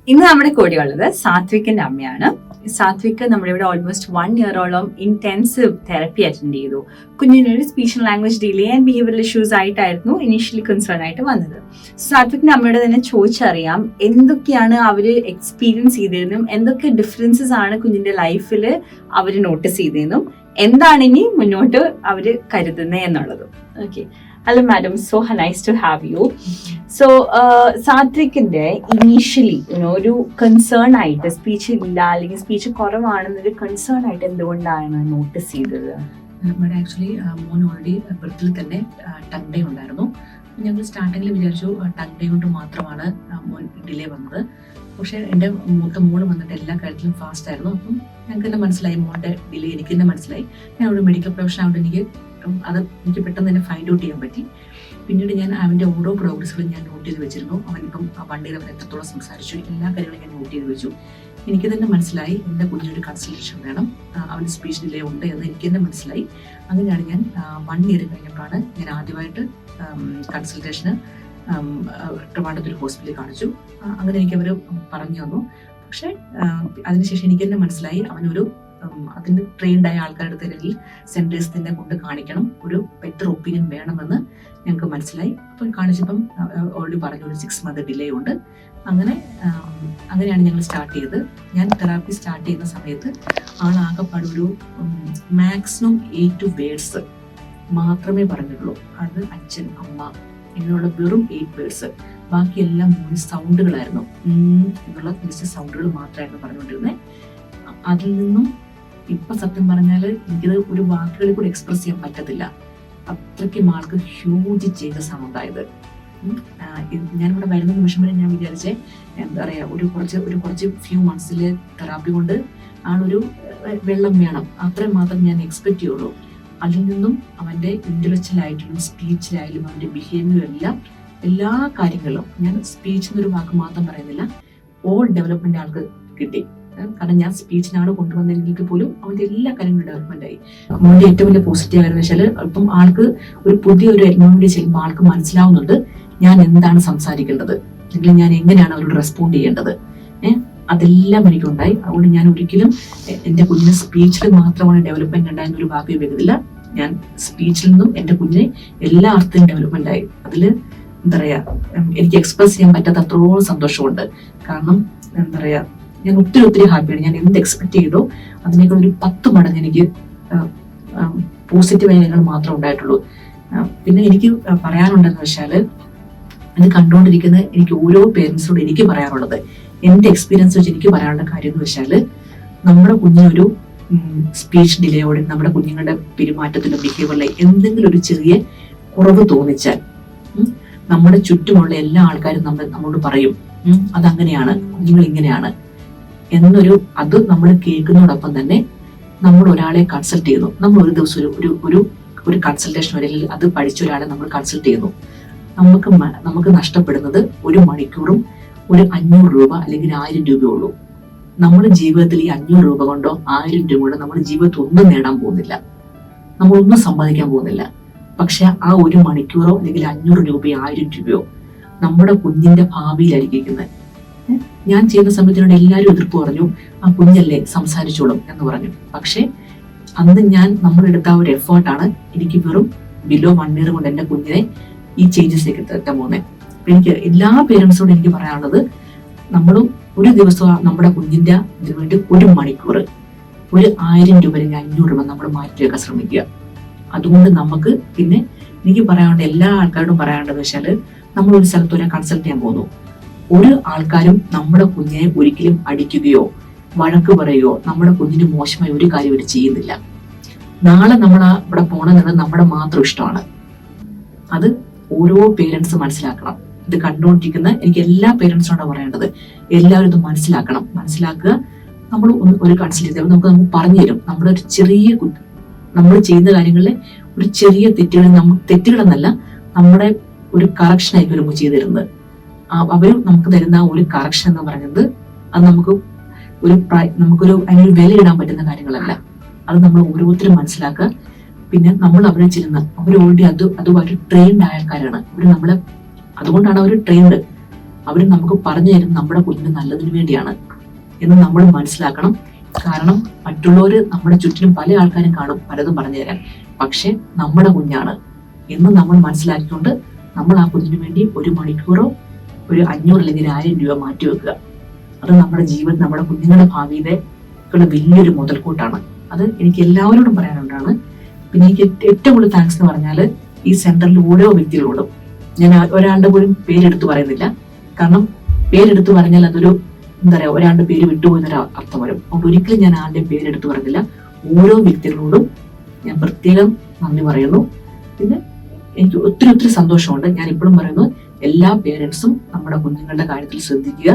ഇന്ന് നമ്മുടെ കൂടെയുള്ളത് സാത്വിക്കിന്റെ അമ്മയാണ്. സാത്വിക് നമ്മുടെ ഇവിടെ ഓൾമോസ്റ്റ് 1 ഇയറോളം ഇന്റൻസീവ് തെറപ്പി അറ്റൻഡ് ചെയ്തു. കുഞ്ഞിനൊരു speech and language delay and behavioural issues ആയിട്ടായിരുന്നു ഇനീഷ്യലി കൺസേൺ ആയിട്ട് വന്നത്. സാത്വിക്കിന്റെ അമ്മയോട് തന്നെ ചോദിച്ചറിയാം എന്തൊക്കെയാണ് അവര് എക്സ്പീരിയൻസ് ചെയ്തതെന്നും എന്തൊക്കെ ഡിഫറൻസസ് ആണ് കുഞ്ഞിന്റെ ലൈഫിൽ അവർ നോട്ടീസ് ചെയ്തതെന്നും എന്താണ് ഇനി മുന്നോട്ട് അവര് കരുതുന്നത് എന്നുള്ളതും. Okay, hello madam, so nice to have you. So സാത്വിക്കിന്റെ ഇനീഷ്യലി ഒരു കൺസേൺ ആയിട്ട് സ്പീച്ച് ഇല്ല അല്ലെങ്കിൽ സ്പീച്ച് കുറവാണെന്നൊരു കൺസേൺ ആയിട്ട് എന്തുകൊണ്ടാണ് നോട്ടീസ് ചെയ്തത്? നമ്മുടെ ആക്ച്വലി മോൻ ഓൾറെഡി ബർത്തിൽ തന്നെ ടങ് ഡേ ഉണ്ടായിരുന്നു. ഞങ്ങൾ സ്റ്റാർട്ടിങ്ങിൽ വിചാരിച്ചു ടങ് ഡേ കൊണ്ട് മാത്രമാണ് മോൻ ഡിലേ വന്നത്. പക്ഷേ എൻ്റെ മൂത്ത മോള് വന്നിട്ട് എല്ലാ കാര്യത്തിലും ഫാസ്റ്റ് ആയിരുന്നു. അപ്പം ഞങ്ങൾക്ക് തന്നെ മനസ്സിലായി മോളുടെ ഡിലേ എനിക്ക് തന്നെ മനസ്സിലായി. ഞാൻ ഒരു മെഡിക്കൽ പ്രൊഫഷൻ ആയതുകൊണ്ട് എനിക്ക് പെട്ടെന്ന് തന്നെ ഫൈൻഡ് ഔട്ട് ചെയ്യാൻ പറ്റി. പിന്നീട് ഞാൻ അവൻ്റെ ഓരോ പ്രോഗ്രസ്സുകളും ഞാൻ നോട്ട് ചെയ്ത് വെച്ചിരുന്നു. അവനിപ്പം വണ്ടിയിൽ അവൻ എത്രത്തോളം സംസാരിച്ചു, എല്ലാ കാര്യങ്ങളും ഞാൻ നോട്ട് ചെയ്ത് വെച്ചു. എനിക്ക് തന്നെ മനസ്സിലായി എൻ്റെ കുഞ്ഞിനൊരു കൺസൾട്ടേഷൻ വേണം, അവന് സ്പീച്ച് ഡിലേ ഉണ്ട് എന്ന് എനിക്ക് തന്നെ മനസ്സിലായി. അങ്ങനെയാണ് ഞാൻ 1 ഇയർ കഴിഞ്ഞപ്പോഴാണ് ഞാൻ ആദ്യമായിട്ട് കൺസൾട്ടേഷന് ട്രിവാൻഡ്രത്തൊരു ഹോസ്പിറ്റലിൽ കാണിച്ചു. അങ്ങനെ എനിക്കവർ പറഞ്ഞു തന്നു. പക്ഷേ അതിനുശേഷം എനിക്ക് തന്നെ മനസ്സിലായി അതിന് ട്രെയിൻഡ് ആയ ആൾക്കാരുടെ അടുത്ത് സെൻറ്റേഴ്സ് തന്നെ കൊണ്ട് കാണിക്കണം, ഒരു ബെറ്റർ ഒപ്പീനിയൻ വേണമെന്ന് ഞങ്ങൾക്ക് മനസ്സിലായി. അപ്പം കാണിച്ചപ്പം ഓൾറെഡി പറഞ്ഞു ഒരു 6 month ഡിലേ ഉണ്ട്. അങ്ങനെയാണ് ഞങ്ങൾ സ്റ്റാർട്ട് ചെയ്തത്. ഞാൻ തെറാപ്പി സ്റ്റാർട്ട് ചെയ്യുന്ന സമയത്ത് ആളാകെപ്പാട് ഒരു മാക്സിമം 8 വേർഡ്സ് മാത്രമേ പറഞ്ഞിട്ടുള്ളൂ. അത് അച്ഛൻ, അമ്മ എന്നുള്ള വെറും 8 വേർഡ്സ്. ബാക്കിയെല്ലാം 3 സൗണ്ടുകളായിരുന്നു. എന്നുള്ള കുറച്ച് സൗണ്ടുകൾ മാത്രമായിരുന്നു പറഞ്ഞുകൊണ്ടിരുന്നത്. അതിൽ നിന്നും ഇപ്പൊ സത്യം പറഞ്ഞാൽ എനിക്കത് ഒരു വാക്കുകളിൽ കൂടെ എക്സ്പ്രസ് ചെയ്യാൻ പറ്റത്തില്ല. അത്രയ്ക്കും ആൾക്ക് ഹ്യൂജ് ചേഞ്ചസ് ആണ് ഉണ്ടായത്. ഞാനിവിടെ വരുന്ന നിമിഷം വരെ ഞാൻ വിചാരിച്ചേ എന്താ പറയാ ഒരു കുറച്ച് ഫ്യൂ മന്ത്സില് തെറാപ്പി കൊണ്ട് ആളൊരു വെള്ളം വേണം, അത്രയും മാത്രം ഞാൻ എക്സ്പെക്ട് ചെയ്യുള്ളൂ. അതിൽ നിന്നും അവന്റെ ഇന്റലക്ച്വൽ ആയിട്ടും സ്പീച്ചിലായാലും അവന്റെ ബിഹേവിയറും എല്ലാ കാര്യങ്ങളിലും, ഞാൻ സ്പീച്ച് എന്നൊരു വാക്ക് മാത്രം പറയുന്നില്ല, ഓൾ ഡെവലപ്മെന്റ് ആൾക്ക് കിട്ടി. കാരണം ഞാൻ സ്പീച്ചിനാണ് കൊണ്ടുവന്നെങ്കിൽ പോലും അവന്റെ എല്ലാ കാര്യങ്ങളും ഡെവലപ്മെന്റ് ആയി. അവന്റെ ഏറ്റവും വലിയ പോസിറ്റീവ് ആയിരുന്നു വെച്ചാൽ ഇപ്പം ആൾക്ക് ഒരു പുതിയൊരു എൻവയോൺമെന്റ് ചെയ്യുമ്പോൾ ആൾക്ക് മനസ്സിലാവുന്നുണ്ട് ഞാൻ എന്താണ് സംസാരിക്കേണ്ടത്, അല്ലെങ്കിൽ ഞാൻ എങ്ങനെയാണ് അവരോട് റെസ്പോണ്ട് ചെയ്യേണ്ടത്. അതെല്ലാം എനിക്കുണ്ടായി. അതുകൊണ്ട് ഞാൻ ഒരിക്കലും എന്റെ കുഞ്ഞിന് സ്പീച്ചിൽ മാത്രമാണ് ഡെവലപ്മെന്റ് ഉണ്ടായെന്ന് ഒരു വാക്ക് ഉപയോഗിക്കുന്നില്ല. ഞാൻ സ്പീച്ചിൽ നിന്നും എന്റെ കുഞ്ഞിനെ എല്ലാ അർത്ഥത്തിലും ഡെവലപ്മെന്റ് ആയി. അതില് എന്താ പറയാ എനിക്ക് എക്സ്പ്രസ് ചെയ്യാൻ പറ്റാത്ത അത്രത്തോളം സന്തോഷമുണ്ട്. കാരണം എന്താ പറയാ ഞാൻ ഒത്തിരി ഹാപ്പിയാണ്. ഞാൻ എന്ത് എക്സ്പെക്ട് ചെയ്തോ അതിനേക്കാൾ ഒരു 10 മടങ്ങ് എനിക്ക് പോസിറ്റീവായ കാര്യങ്ങൾ മാത്രമേ ഉണ്ടായിട്ടുള്ളൂ. പിന്നെ എനിക്ക് പറയാനുണ്ടെന്ന് വെച്ചാല് ഇത് കണ്ടുകൊണ്ടിരിക്കുന്ന എനിക്ക് ഓരോ പേരൻസിനോട് എനിക്ക് പറയാനുള്ളത്, എന്റെ എക്സ്പീരിയൻസ് വെച്ച് എനിക്ക് പറയാനുള്ള കാര്യം എന്ന് വെച്ചാല് നമ്മുടെ കുഞ്ഞിനൊരു സ്പീച്ച് ഡിലേയോടെ നമ്മുടെ കുഞ്ഞുങ്ങളുടെ പെരുമാറ്റത്തിലും ബിഹേവിയറിലെ എന്തെങ്കിലും ഒരു ചെറിയ കുറവ് തോന്നിച്ചാൽ നമ്മുടെ ചുറ്റുമുള്ള എല്ലാ ആൾക്കാരും നമ്മളോട് പറയും അതങ്ങനെയാണ്, കുഞ്ഞുങ്ങൾ ഇങ്ങനെയാണ് അത് നമ്മൾ കേൾക്കുന്നതോടൊപ്പം തന്നെ നമ്മൾ ഒരാളെ കൺസൾട്ട് ചെയ്യുന്നു. നമ്മൾ ഒരു ദിവസം ഒരു കൺസൾട്ടേഷൻ അല്ലെങ്കിൽ അത് പഠിച്ച ഒരാളെ നമ്മൾ കൺസൾട്ട് ചെയ്യുന്നു. നമുക്ക് നഷ്ടപ്പെടുന്നത് 1 മണിക്കൂറും ഒരു 500 രൂപ അല്ലെങ്കിൽ 1000 രൂപയേ ഉള്ളൂ. നമ്മുടെ ജീവിതത്തിൽ ഈ 500 രൂപ കൊണ്ടോ 1000 രൂപ കൊണ്ടോ നമ്മുടെ ജീവിതത്തിൽ ഒന്നും നേടാൻ പോകുന്നില്ല, നമ്മളൊന്നും സമ്പാദിക്കാൻ പോകുന്നില്ല. പക്ഷെ ആ 1 മണിക്കൂറോ അല്ലെങ്കിൽ 500 രൂപയോ 1000 രൂപയോ നമ്മുടെ കുഞ്ഞിന്റെ ഭാവിയിലായിരിക്കുന്നത്. ഞാൻ ചെയ്യുന്ന സമയത്തിനോട് എല്ലാവരും എതിർപ്പ് പറഞ്ഞു, ആ കുഞ്ഞല്ലേ സംസാരിച്ചോളും എന്ന് പറഞ്ഞു. പക്ഷെ അന്ന് നമ്മളെടുത്ത ആ ഒരു എഫേർട്ടാണ് എനിക്ക് വെറും ബിലോ 1 ഇയർ കൊണ്ട് എന്റെ കുഞ്ഞിനെ ഈ ചേഞ്ചസിലേക്ക് എത്താൻ പോകുന്നത്. എനിക്ക് എല്ലാ പേരൻസിനോടും എനിക്ക് പറയാനുള്ളത്, നമ്മൾ ഒരു ദിവസം നമ്മുടെ കുഞ്ഞിന്റെ ഇതിനു വേണ്ടി 1 മണിക്കൂർ ഒരു 1000 രൂപ അല്ലെങ്കിൽ 500 രൂപ നമ്മൾ മാറ്റി വെക്കാൻ ശ്രമിക്കുക. അതുകൊണ്ട് നമുക്ക് പിന്നെ എനിക്ക് പറയാനുണ്ട്, എല്ലാ ആൾക്കാരോടും പറയാനുണ്ടെന്ന് വെച്ചാൽ നമ്മൾ ഒരു സ്ഥലത്ത് ഒരാൾ കൺസൾട്ട് ചെയ്യാൻ പോകുന്നു, ഒരു ആൾക്കാരും നമ്മുടെ കുഞ്ഞിനെ ഒരിക്കലും അടിക്കുകയോ വഴക്ക് പറയുകയോ നമ്മുടെ കുഞ്ഞിന് മോശമായി ഒരു കാര്യം അവർ ചെയ്യുന്നില്ല. നാളെ നമ്മൾ ഇവിടെ പോകണമെന്നത് നമ്മുടെ മാത്രം ഇഷ്ടമാണ്. അത് ഓരോ പേരൻസ് മനസ്സിലാക്കണം. ഇത് കണ്ടുകൊണ്ടിരിക്കുന്ന എനിക്ക് എല്ലാ പേരൻസിനോടാണ് പറയേണ്ടത്, എല്ലാവരും ഇത് മനസ്സിലാക്കുക. നമ്മൾ ഒരു കൺസൾട്ട് ചെയ്ത് നമുക്ക് പറഞ്ഞു തരും. നമ്മുടെ ഒരു ചെറിയ നമ്മൾ ചെയ്യുന്ന കാര്യങ്ങളിലെ ഒരു ചെറിയ തെറ്റുകളെന്നല്ല, നമ്മുടെ ഒരു കറക്ഷൻ ആയിരിക്കും നമുക്ക് ചെയ്തു തരുന്നത്. അവർ നമുക്ക് തരുന്ന ഒരു കറക്ഷൻ എന്ന് പറയുന്നത് അത് നമുക്കൊരു അതിനൊരു വിലയിടാൻ പറ്റുന്ന കാര്യങ്ങളല്ല. അത് നമ്മൾ ഓരോരുത്തരും മനസ്സിലാക്കുക. പിന്നെ നമ്മൾ അവിടെ ചെല്ലുന്ന അവർ ഓൾറെഡി അതുമായിട്ട് ട്രെയിൻഡ് ആയ ആൾക്കാരാണ്. അതുകൊണ്ടാണ് അവർ ട്രെയിൻഡ്. അവർ നമുക്ക് പറഞ്ഞു തരുന്നത് നമ്മുടെ കുഞ്ഞിന് നല്ലതിന് വേണ്ടിയാണ് എന്ന് നമ്മൾ മനസ്സിലാക്കണം. കാരണം മറ്റുള്ളവർ നമ്മുടെ ചുറ്റിനും പല ആൾക്കാരും കാണും പലതും പറഞ്ഞു തരാൻ, പക്ഷെ നമ്മുടെ കുഞ്ഞാണ് എന്ന് നമ്മൾ മനസ്സിലാക്കിക്കൊണ്ട് നമ്മൾ ആ കുഞ്ഞിന് വേണ്ടി 1 മണിക്കൂറോ ഒരു 500 അല്ലെങ്കിൽ 1000 രൂപ മാറ്റി വെക്കുക. അത് നമ്മുടെ ജീവിതം, നമ്മുടെ കുഞ്ഞുങ്ങളുടെ ഭാവിയിലേക്കുള്ള വലിയൊരു മുതൽക്കൂട്ടാണ്. അത് എനിക്ക് എല്ലാവരോടും പറയാനുണ്ടാണ്. പിന്നെ എനിക്ക് ഏറ്റവും കൂടുതൽ താങ്ക്സ് എന്ന് പറഞ്ഞാൽ ഈ സെന്ററിൽ ഓരോ വ്യക്തികളോടും. ഞാൻ ഒരാളുടെ പോലും പേരെടുത്ത് പറയുന്നില്ല, കാരണം പേരെടുത്ത് പറഞ്ഞാൽ അതൊരു എന്താ പറയാ, ഒരാളുടെ പേര് വിട്ടുപോകുന്നൊരു അർത്ഥം വരും. അതുകൊണ്ട് ഒരിക്കലും ഞാൻ ആളുടെ പേരെടുത്ത് പറഞ്ഞില്ല. ഓരോ വ്യക്തികളോടും ഞാൻ പ്രത്യേകം നന്ദി പറയുന്നു. പിന്നെ എനിക്ക് ഒത്തിരി സന്തോഷമുണ്ട്. ഞാൻ ഇപ്പോഴും പറയുന്നു, എല്ലാ പേരൻസും നമ്മുടെ കുഞ്ഞുങ്ങളുടെ കാര്യത്തിൽ ശ്രദ്ധിക്കുക.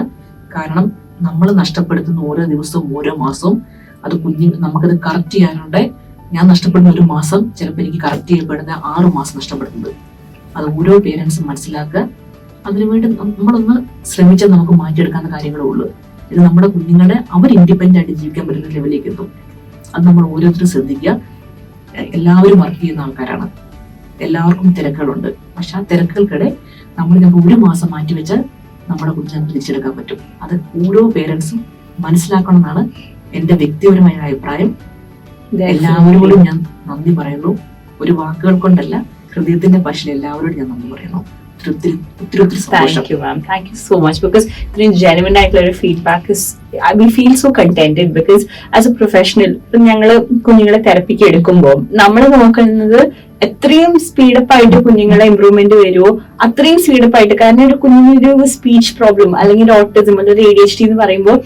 കാരണം നമ്മൾ നഷ്ടപ്പെടുത്തുന്ന ഓരോ ദിവസവും ഓരോ മാസവും അത് നമുക്കത് കറക്റ്റ് ചെയ്യാനുണ്ട്. ഞാൻ നഷ്ടപ്പെടുന്ന 1 മാസം ചിലപ്പോൾ എനിക്ക് കറക്റ്റ് ചെയ്യപ്പെടുന്ന 6 മാസം നഷ്ടപ്പെടുന്നത്. അത് ഓരോ പേരൻസും മനസ്സിലാക്കുക. അതിനുവേണ്ടി നമ്മളൊന്ന് ശ്രമിച്ചാൽ നമുക്ക് മാറ്റിയെടുക്കാവുന്ന കാര്യങ്ങളേ ഉള്ളൂ. ഇത് നമ്മുടെ കുഞ്ഞുങ്ങളെ അവർ ഇൻഡിപെൻഡന്റ് ആയിട്ട് ജീവിക്കാൻ പറ്റുന്ന ലെവലിലേക്ക് എത്തും. അത് നമ്മൾ ഓരോരുത്തരും ശ്രദ്ധിക്കുക. എല്ലാവരും വർക്ക് ചെയ്യുന്ന ആൾക്കാരാണ്, എല്ലാവർക്കും തിരക്കുകളുണ്ട്. പക്ഷെ ആ തിരക്കുകൾക്കിടെ നമ്മൾ 1 മാസം മാറ്റി വെച്ചാൽ നമ്മുടെ കുഞ്ഞിനെ തിരിച്ചെടുക്കാൻ പറ്റും. അത് ഓരോ പേരൻസും മനസ്സിലാക്കണം എന്നാണ് എന്റെ വ്യക്തിപരമായ അഭിപ്രായം. എല്ലാവരോടും ഞാൻ നന്ദി പറയുന്നു. ഒരു വാക്കുകൾ കൊണ്ടല്ല, ഹൃദയത്തിന്റെ ഭാഷയിൽ എല്ലാവരോടും ഞാൻ നന്ദി പറയുന്നു. ഒത്തിരി സന്തോഷം. Thank you, ma'am. Thank you so much, because ഇത്രയും genuine ആയിട്ടുള്ള feedback is we feel so contented, because as a professional ഞങ്ങള് കുഞ്ഞുങ്ങളെ തെറപ്പിക്ക് എടുക്കുമ്പോൾ നമ്മൾ നോക്കുന്നത് എത്രയും സ്പീഡപ്പ് ആയിട്ട് കുഞ്ഞുങ്ങളെ ഇമ്പ്രൂവ്മെന്റ് വരുമോ അത്രയും സ്പീഡപ്പ് ആയിട്ട്. കാരണം ഒരു കുഞ്ഞിനൊരു സ്പീച്ച് പ്രോബ്ലം അല്ലെങ്കിൽ ഓട്ടിസം അല്ലെങ്കിൽ ADHD എന്ന് പറയുമ്പോൾ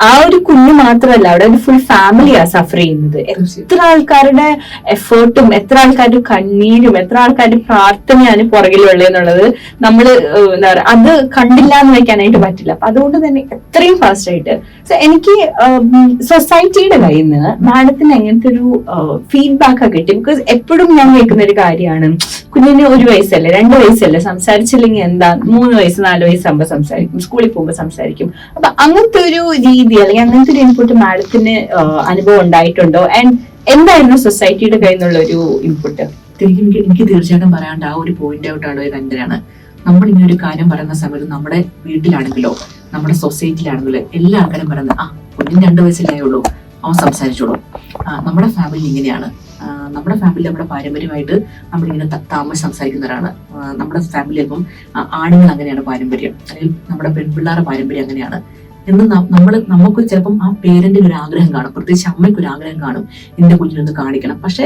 ആ ഒരു കുഞ്ഞ് മാത്രമല്ല, അവിടെ ഒരു ഫുൾ ഫാമിലിയാ സഫർ ചെയ്യുന്നത്. എത്ര ആൾക്കാരുടെ എഫേർട്ടും എത്ര ആൾക്കാരുടെ കണ്ണീരും എത്ര ആൾക്കാരുടെ പ്രാർത്ഥനയാണ് പുറകിലുള്ളതെന്നുള്ളത് നമ്മൾ എന്താ പറയുക, അത് കണ്ടില്ല എന്ന് വെക്കാനായിട്ട് പറ്റില്ല. അപ്പൊ അതുകൊണ്ട് തന്നെ എത്രയും ഫാസ്റ്റ് ആയിട്ട് എനിക്ക് സൊസൈറ്റിയുടെ കയ്യിൽ നിന്ന് മാഡത്തിന് എങ്ങനത്തെ ഒരു ഫീഡ്ബാക്ക് ഒക്കെ കിട്ടി. ബിക്കോസ് എപ്പോഴും ഞാൻ കേൾക്കുന്ന ഒരു കാര്യമാണ്, കുഞ്ഞിന് 1 വയസ്സല്ലേ 2 വയസ്സല്ലേ, സംസാരിച്ചില്ലെങ്കിൽ എന്താ 3 വയസ്സ് 4 വയസ്സാകുമ്പോൾ സംസാരിക്കും, സ്കൂളിൽ പോകുമ്പോൾ സംസാരിക്കും. അപ്പൊ അങ്ങനത്തെ ഒരു രീതി അല്ലെങ്കിൽ അങ്ങനത്തെ ഒരു ഇൻപുട്ട് മാഡത്തിന് അനുഭവം ഉണ്ടായിട്ടുണ്ടോ? ആൻഡ് എന്തായിരുന്നു സൊസൈറ്റിയുടെ കയ്യിൽ നിന്നുള്ള ഒരു ഇൻപുട്ട്? എനിക്ക് തീർച്ചയായിട്ടും പറയാണ്ട് ആ ഒരു പോയിന്റ് ഔട്ട് ആണ് എന്തിനാണ് നമ്മൾ ഇങ്ങനെ ഒരു കാര്യം പറയുന്ന സമയത്ത് നമ്മുടെ വീട്ടിലാണെങ്കിലോ നമ്മുടെ സൊസൈറ്റിയിലാണെങ്കിലോ എല്ലാ ആൾക്കാരും പറയുന്നത് കുഞ്ഞിന് 2 വയസ്സല്ലേ ഉള്ളൂ, അവൻ സംസാരിച്ചോളൂ. നമ്മുടെ ഫാമിലി ഇങ്ങനെയാണ്, നമ്മുടെ ഫാമിലി നമ്മുടെ പാരമ്പര്യമായിട്ട് നമ്മളിങ്ങനെ സംസാരിക്കുന്നവരാണ്. നമ്മുടെ ഫാമിലി ഇപ്പം ആണുങ്ങൾ അങ്ങനെയാണ് പാരമ്പര്യം, അല്ലെങ്കിൽ നമ്മുടെ പെൺപിള്ളേരുടെ പാരമ്പര്യം അങ്ങനെയാണ് എന്ന് നമുക്ക് ചിലപ്പം ആ പേരന്റിന് ഒരു ആഗ്രഹം കാണും, പ്രത്യേകിച്ച് അമ്മയ്ക്ക് ഒരു ആഗ്രഹം കാണും, എന്റെ കുഞ്ഞിനൊന്ന് കാണിക്കണം. പക്ഷെ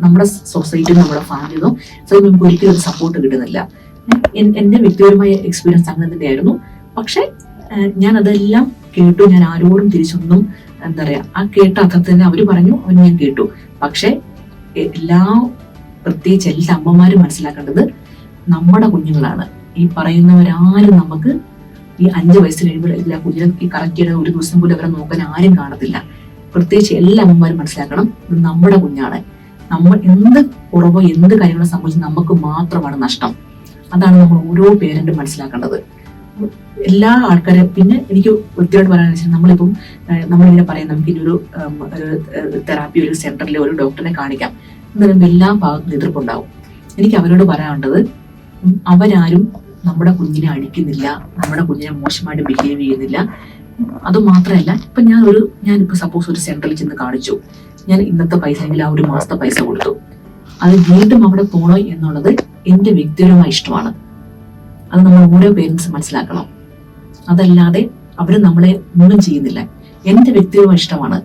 നമ്മുടെ സൊസൈറ്റിയും നമ്മുടെ ഫാമിലിയും നമുക്ക് ഒരിക്കലും ഒരു സപ്പോർട്ട് കിട്ടുന്നില്ല. എന്റെ വ്യക്തിപരമായ എക്സ്പീരിയൻസ് അങ്ങനെ തന്നെയായിരുന്നു. പക്ഷെ ഞാൻ അതെല്ലാം കേട്ടു. ഞാൻ ആരോടും തിരിച്ചൊന്നും എന്താ പറയാ, ആ കേട്ട അർത്ഥത്തിൽ തന്നെ അവര് പറഞ്ഞു, അവന് ഞാൻ കേട്ടു. പക്ഷെ പ്രത്യേകിച്ച് എല്ലാ അമ്മമാരും മനസ്സിലാക്കേണ്ടത് നമ്മുടെ കുഞ്ഞുങ്ങളാണ്. ഈ പറയുന്നവരാരും നമുക്ക് ഈ 5 വയസ്സിൽ കഴിയുമ്പോൾ കുഞ്ഞിനെ ഈ കറക്റ്റ് ചെയ്ത 1 ദിവസം പോലും അവരെ നോക്കാൻ ആരും കാണത്തില്ല. പ്രത്യേകിച്ച് എല്ലാ അമ്മമാരും മനസ്സിലാക്കണം, ഇത് നമ്മുടെ കുഞ്ഞാണ്. നമ്മൾ എന്ത് കുറവോ എന്ത് കാര്യങ്ങളോ സംഭവിച്ച് നമുക്ക് മാത്രമാണ് നഷ്ടം. അതാണ് നമ്മൾ ഓരോ പേരന്റും മനസ്സിലാക്കേണ്ടത്. എല്ലാ ആൾക്കാരും. പിന്നെ എനിക്ക് വ്യക്തിയോട് പറയാന്ന് വെച്ചാൽ നമ്മളിങ്ങനെ പറയാം, നമുക്ക് ഇനി ഒരു തെറാപ്പി ഒരു സെന്ററിലെ ഒരു ഡോക്ടറിനെ കാണിക്കാം എന്ന് എല്ലാ ഭാഗത്തും എതിർപ്പുണ്ടാവും. എനിക്ക് അവരോട് പറയാനുള്ളത്, അവരാരും നമ്മുടെ കുഞ്ഞിനെ അടിക്കുന്നില്ല, നമ്മുടെ കുഞ്ഞിനെ മോശമായിട്ട് ബിഹേവ് ചെയ്യുന്നില്ല. അത് മാത്രമല്ല, ഇപ്പൊ ഞാനിപ്പോ സപ്പോസ് ഒരു സെന്ററിൽ ചെന്ന് കാണിച്ചു, ഞാൻ ഇന്നത്തെ പൈസ അല്ലെങ്കിൽ ആ 1 മാസത്തെ പൈസ കൊടുത്തു. അത് വീണ്ടും അവിടെ പോണോ എന്നുള്ളത് എന്റെ വ്യക്തിപരമായ ഇഷ്ടമാണ്. അത് നമ്മൾ ഓരോ പേരൻസും മനസ്സിലാക്കണം. അതല്ലാതെ അവര് നമ്മളെ ഒന്നും ചെയ്യുന്നില്ല. എന്റെ വ്യക്തിപരമായ ഇഷ്ടമാണ്.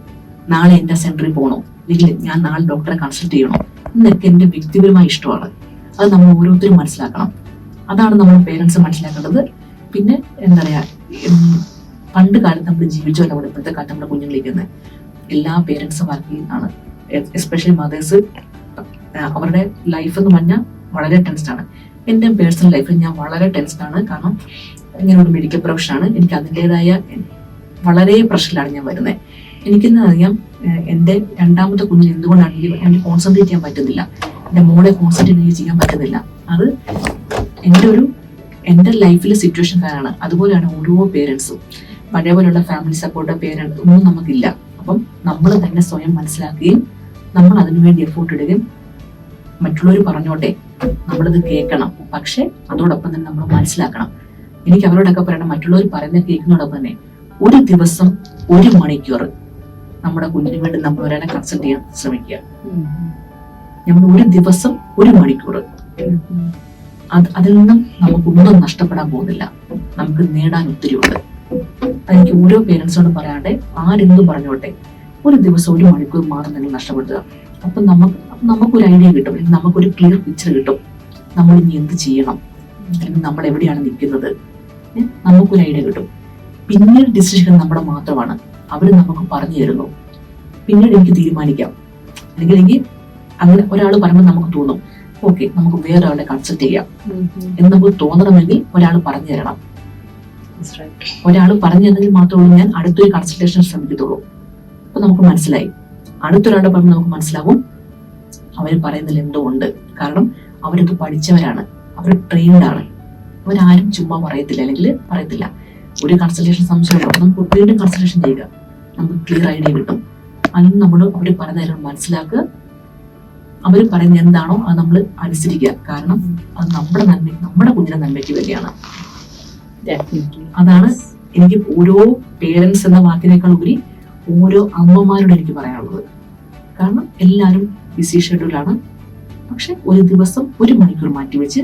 നാളെ എന്റെ സെന്ററിൽ പോകണോ അല്ലെങ്കിൽ ഞാൻ നാളെ ഡോക്ടറെ കൺസൾട്ട് ചെയ്യണോ എന്നൊക്കെ എന്റെ വ്യക്തിപരമായ ഇഷ്ടമാണ്. അത് നമ്മൾ ഓരോരുത്തരും മനസ്സിലാക്കണം. അതാണ് നമ്മൾ പേരൻസ് മനസ്സിലാക്കേണ്ടത്. പിന്നെ എന്താ പറയാ, പണ്ട് കാലത്ത് നമ്മൾ ജീവിച്ചോ നമ്മുടെ ഇപ്പോഴത്തെ കാലത്ത് നമ്മുടെ കുഞ്ഞുങ്ങളിരിക്കുന്നത് എല്ലാ പേരൻസും വർക്ക് ചെയ്യുന്നതാണ്. Especially mothers. അവരുടെ ലൈഫ് എന്ന് പറഞ്ഞാൽ വളരെ ടെൻസ്ഡാണ്. എൻ്റെ പേഴ്സണൽ ലൈഫിൽ ഞാൻ വളരെ ടെൻസ്ഡാണ്. കാരണം ഇങ്ങനെ ഒരു മെഡിക്കൽ പ്രൊഫഷനാണ്. എനിക്ക് അതിൻ്റെതായ വളരെ പ്രഷറിലാണ് ഞാൻ വരുന്നത്. എനിക്കെന്ന് അറിയാം, എൻ്റെ 2ാമത്തെ കുഞ്ഞിന് എന്തുകൊണ്ടാണെങ്കിലും എനിക്ക് കോൺസെൻട്രേറ്റ് ചെയ്യാൻ പറ്റുന്നില്ല. എൻ്റെ മോളെ കോൺസെൻട്രേറ്റ് ചെയ്യാൻ പറ്റുന്നില്ല. അത് എൻ്റെ ലൈഫിലെ സിറ്റുവേഷൻ കാരണമാണ്. അതുപോലെയാണ് ഓരോ പേരൻസും. പഴയ പോലുള്ള ഫാമിലി സപ്പോർട്ട് പേരൻസ് ഒന്നും നമുക്കില്ല. അപ്പം നമ്മൾ തന്നെ സ്വയം മനസ്സിലാക്കുകയും നമ്മൾ അതിനുവേണ്ടി എഫോർട്ട് ഇടുകയും, മറ്റുള്ളവർ പറഞ്ഞോട്ടെ നമ്മളത് കേൾക്കണം, പക്ഷെ അതോടൊപ്പം തന്നെ നമ്മൾ മനസ്സിലാക്കണം എനിക്ക് അവരോടൊക്കെ പറയണം, മറ്റുള്ളവർ പറയുന്നത് കേൾക്കുന്നതോടൊപ്പം തന്നെ ഒരു ദിവസം 1 മണിക്കൂർ നമ്മുടെ കുഞ്ഞിന് വേണ്ടി നമ്മൾ ഒരാളെ കൺസൾട്ട് ചെയ്യാൻ ശ്രമിക്കുക. നമ്മൾ ഒരു ദിവസം 1 മണിക്കൂർ, അതിൽ നിന്നും നമുക്കൊന്നും നഷ്ടപ്പെടാൻ പോകുന്നില്ല. നമുക്ക് നേടാൻ ഒത്തിരിയുണ്ട്. അതെനിക്ക് ഓരോ പേരൻസിനോടും പറയാതെ ആരെന്തും പറഞ്ഞോട്ടെ, ഒരു ദിവസം 1 മണിക്കൂർ മാത്രം നിങ്ങൾ നഷ്ടപ്പെടുത്തുക. അപ്പൊ നമുക്കൊരു ഐഡിയ കിട്ടും, അല്ലെങ്കിൽ നമുക്കൊരു ക്ലിയർ പിക്ചർ കിട്ടും. നമ്മൾ ഇനി എന്ത് ചെയ്യണം, അല്ലെങ്കിൽ നമ്മൾ എവിടെയാണ് നിൽക്കുന്നത്, നമുക്കൊരു ഐഡിയ കിട്ടും. പിന്നീട് ഡിസിഷൻ നമ്മുടെ മാത്രമാണ്. അവര് നമുക്ക് പറഞ്ഞു തരുന്നു. പിന്നീട് എനിക്ക് തീരുമാനിക്കാം. അല്ലെങ്കിൽ അങ്ങനെ ഒരാൾ പറയുമ്പോൾ നമുക്ക് തോന്നും, ഓക്കെ നമുക്ക് വേറെ ആളെ കൺസൾട്ട് ചെയ്യാം എന്ന് നമുക്ക് തോന്നണമെങ്കിൽ ഒരാൾ പറഞ്ഞു തരണം. ഒരാൾ പറഞ്ഞു തന്നെങ്കിൽ മാത്രമേ ഞാൻ അടുത്തൊരു കൺസൾട്ടേഷൻ ശ്രമിക്കത്തുള്ളൂ. അപ്പൊ നമുക്ക് മനസ്സിലായി, അടുത്തൊരാളുടെ പറയുമ്പോൾ നമുക്ക് മനസ്സിലാവും അവർ പറയുന്നതിൽ എന്തോ ഉണ്ട്. കാരണം അവരൊക്കെ പഠിച്ചവരാണ്, അവർ ട്രെയിൻഡ് ആണ്. അവരാരും ചുമ്മാ പറയത്തില്ല, അല്ലെങ്കിൽ പറയത്തില്ല. ഒരു കൺസൾട്ടേഷൻ സംശയമുണ്ടോ, നമുക്ക് വീണ്ടും കൺസൾട്ടേഷൻ ചെയ്യുക, നമുക്ക് ക്ലിയർ ഐഡിയ കിട്ടും. അതിന് നമ്മൾ അവർ പറയുന്ന കാര്യം മനസ്സിലാക്കുക. അവർ പറയുന്ന എന്താണോ അത് നമ്മൾ അനുസരിക്കുക. കാരണം അത് നമ്മുടെ നന്മയ്ക്ക്, നമ്മുടെ കുഞ്ഞിന്റെ നന്മയ്ക്ക് വേണ്ടിയാണ്. അതാണ് എനിക്ക് ഓരോ പേരൻസ് എന്ന വാക്കിനേക്കാൾ ഉപരി ഓരോ അമ്മമാരോട് എനിക്ക് പറയാനുള്ളത്. കാരണം എല്ലാവരും ബിസി ഷെഡ്യൂളാണ്. പക്ഷെ ഒരു ദിവസം 1 മണിക്കൂർ മാറ്റിവെച്ച്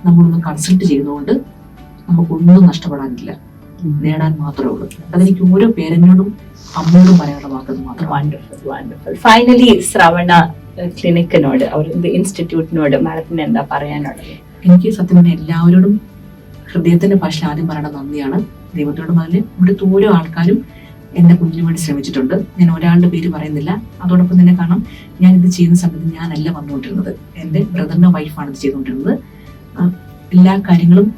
നമ്മളൊന്ന് കൺസൾട്ട് ചെയ്യുന്നതുകൊണ്ട് നമുക്കൊന്നും നഷ്ടപ്പെടാനില്ല, നേടാൻ മാത്രമേ ഉള്ളൂ. അതെനിക്ക് ഓരോ പേരന്റിനോടും അമ്മയോടും പറയാനുള്ള വാക്കെന്ന് മാത്രം. വണ്ടർഫുൾ. ഫൈനലി ശ്രവണ ക്ലിനിക്കിനോട്, ഇൻസ്റ്റിറ്റ്യൂട്ടിനോട് മാഡത്തിന് എന്താ പറയാനുള്ളത്? എനിക്ക് സത്യം പറഞ്ഞാൽ എല്ലാവരോടും ഹൃദയത്തിന്റെ ഭാഷ ആദ്യം പറയേണ്ട നന്ദിയാണ്. ദൈവത്തോട് പറഞ്ഞ് ഇവിടുത്തെ ഓരോ ആൾക്കാരും എന്റെ കുഞ്ഞിന് വേണ്ടി ശ്രമിച്ചിട്ടുണ്ട്. ഞാൻ ഒരാളുടെ പേര് പറയുന്നില്ല. അതോടൊപ്പം തന്നെ കാരണം ഞാൻ ഇത് ചെയ്യുന്ന സമയത്ത് ഞാനല്ല വന്നുകൊണ്ടിരുന്നത്, എന്റെ ബ്രദറിന്റെ വൈഫാണ് ഇത് ചെയ്തുകൊണ്ടിരുന്നത്. എല്ലാ കാര്യങ്ങളും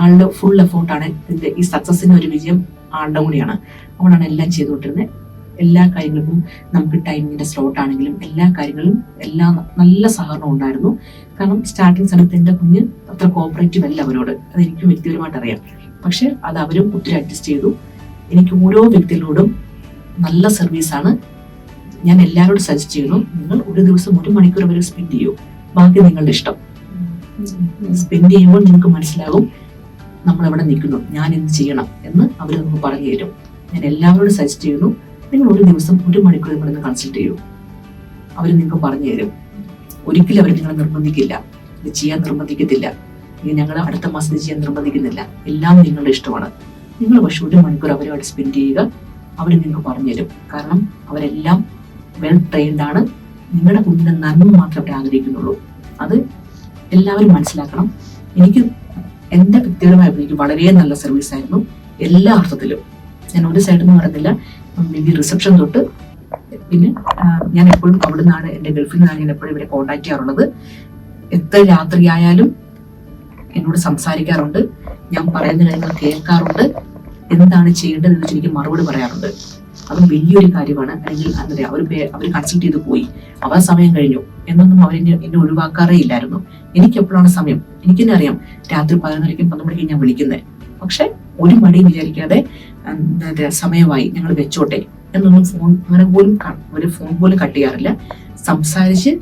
ആളുടെ ഫുൾ എഫോർട്ടാണ്. ഇതിന്റെ ഈ സക്സസിന്റെ ഒരു വിജയം ആളുടെ കൂടിയാണ്. അവളാണ് എല്ലാം ചെയ്തുകൊണ്ടിരുന്നത്. എല്ലാ കാര്യങ്ങൾക്കും നമുക്ക് ടൈമിങ്ങിന്റെ സ്ലോട്ട് ആണെങ്കിലും എല്ലാ കാര്യങ്ങളും എല്ലാം നല്ല സഹകരണം ഉണ്ടായിരുന്നു. കാരണം സ്റ്റാർട്ടിങ് സമയത്ത് എന്റെ കുഞ്ഞ് അത്ര കോപ്പറേറ്റീവ് അല്ല അവരോട്, അതെനിക്കും വ്യക്തിപരമായിട്ട് അറിയാം. പക്ഷെ അത് അവരും ഒത്തിരി അഡ്ജസ്റ്റ് ചെയ്തു. എനിക്ക് ഓരോ വ്യക്തികളോടും നല്ല സർവീസാണ്. ഞാൻ എല്ലാവരോടും സജസ്റ്റ് ചെയ്യുന്നു, നിങ്ങൾ ഒരു ദിവസം 1 മണിക്കൂർ വരെ സ്പെൻഡ് ചെയ്യൂ. ബാക്കി നിങ്ങളുടെ ഇഷ്ടം. സ്പെൻഡ് ചെയ്യുമ്പോൾ നിങ്ങൾക്ക് മനസ്സിലാകും നമ്മൾ എവിടെ നിൽക്കുന്നു, ഞാൻ എന്ത് ചെയ്യണം എന്ന് അവർ നമുക്ക് പറഞ്ഞു തരും. ഞാൻ എല്ലാവരോടും സജസ്റ്റ് ചെയ്യുന്നു, നിങ്ങൾ ഒരു ദിവസം 1 മണിക്കൂർ ഇവിടെ നിന്ന് കൺസൾട്ട് ചെയ്യൂ. അവർ നിങ്ങൾക്ക് പറഞ്ഞു തരും. ഒരിക്കലും അവർ നിങ്ങളെ നിർബന്ധിക്കില്ല, ഇത് ചെയ്യാൻ നിർബന്ധിക്കത്തില്ല, ഇത് ഞങ്ങൾ അടുത്ത മാസം ഇത് ചെയ്യാൻ നിർബന്ധിക്കുന്നില്ല. എല്ലാം നിങ്ങളുടെ ഇഷ്ടമാണ്. നിങ്ങൾ പക്ഷെ 1 മണിക്കൂർ അവരുമായിട്ട് സ്പെൻഡ് ചെയ്യുക. അവർ നിങ്ങൾക്ക് പറഞ്ഞു തരും. കാരണം അവരെല്ലാം വെൽ ട്രെയിൻഡ് ആണ്. നിങ്ങളുടെ കുഞ്ഞിന്റെ നന്മ മാത്രമേ അവർ ആഗ്രഹിക്കുന്നുള്ളൂ. അത് എല്ലാവരും മനസ്സിലാക്കണം. എനിക്ക് എന്റെ വ്യക്തിപരമായ എനിക്ക് വളരെ നല്ല സർവീസ് ആയിരുന്നു എല്ലാ അർത്ഥത്തിലും. ഞാൻ ഒരു സൈഡിൽ നിന്ന് പറയുന്നില്ല, ബേബി റിസപ്ഷൻ തൊട്ട് പിന്നെ ഞാൻ എപ്പോഴും അവിടെ നിന്നാണ്, എന്റെ ഗൾഫിൽ നിന്നാണ് ഞാൻ എപ്പോഴും ഇവിടെ കോൺടാക്ട് ചെയ്യാറുള്ളത്. എത്ര രാത്രിയായാലും എന്നോട് സംസാരിക്കാറുണ്ട്, ഞാൻ പറയുന്ന കാര്യങ്ങൾ കേൾക്കാറുണ്ട്, എന്താണ് ചെയ്യേണ്ടത് എന്ന് എനിക്ക് മറുപടി പറയാറുണ്ട്. അതും വലിയൊരു കാര്യമാണ്. അല്ലെങ്കിൽ എന്താ അവർ കൺസൾട്ട് ചെയ്ത് പോയി, അവർ സമയം കഴിഞ്ഞു എന്നൊന്നും എന്നെ ഒഴിവാക്കാറേ ഇല്ലായിരുന്നു. എനിക്ക് എപ്പോഴാണ് സമയം എനിക്ക് തന്നെ അറിയാം. രാത്രി 11:00 12:00 ഞാൻ വിളിക്കുന്നത്. പക്ഷെ ഒരു മടിയും വിചാരിക്കാതെ സമയമായി ഞങ്ങൾ വെച്ചോട്ടെ എന്നൊന്നും ഫോൺ അങ്ങനെ പോലും ഒരു ഫോൺ പോലും കട്ട് ചെയ്യാറില്ല. സംസാരിച്ച്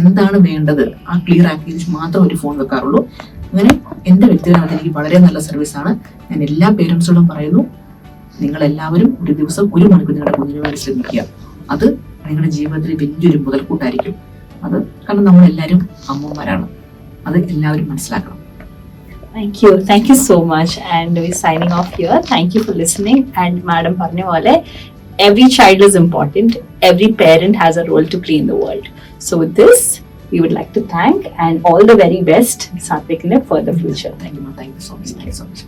എന്താണ് വേണ്ടത് ആ ക്ലിയർ ആക്കിയതിന് മാത്രം ഒരു ഫോൺ വെക്കാറുള്ളൂ. അങ്ങനെ എന്റെ വ്യക്തിപരമായിട്ട് എനിക്ക് വളരെ നല്ല സർവീസാണ്. ഞാൻ എല്ലാ പേരൻസിനോടും പറയുന്നു, നിങ്ങൾ എല്ലാവരും ഒരു ദിവസം 1 മണിക്കൂർ നിങ്ങളുടെ കുഞ്ഞിന് വേണ്ടി ശ്രമിക്കുക. അത് നിങ്ങളുടെ ജീവിതത്തിൽ വലിയൊരു മുതൽക്കൂട്ടായിരിക്കും. അത് കാരണം നമ്മളെല്ലാവരും അമ്മമാരാണ്. അത് എല്ലാവരും മനസ്സിലാക്കണം. Thank you so much. And we're signing off here. Thank you for listening. And Madam പറഞ്ഞ പോലെ every child is important. Every parent has a role to play in the world. So with this, we would like to thank and all the very best Satvik for the future. Thank you so much.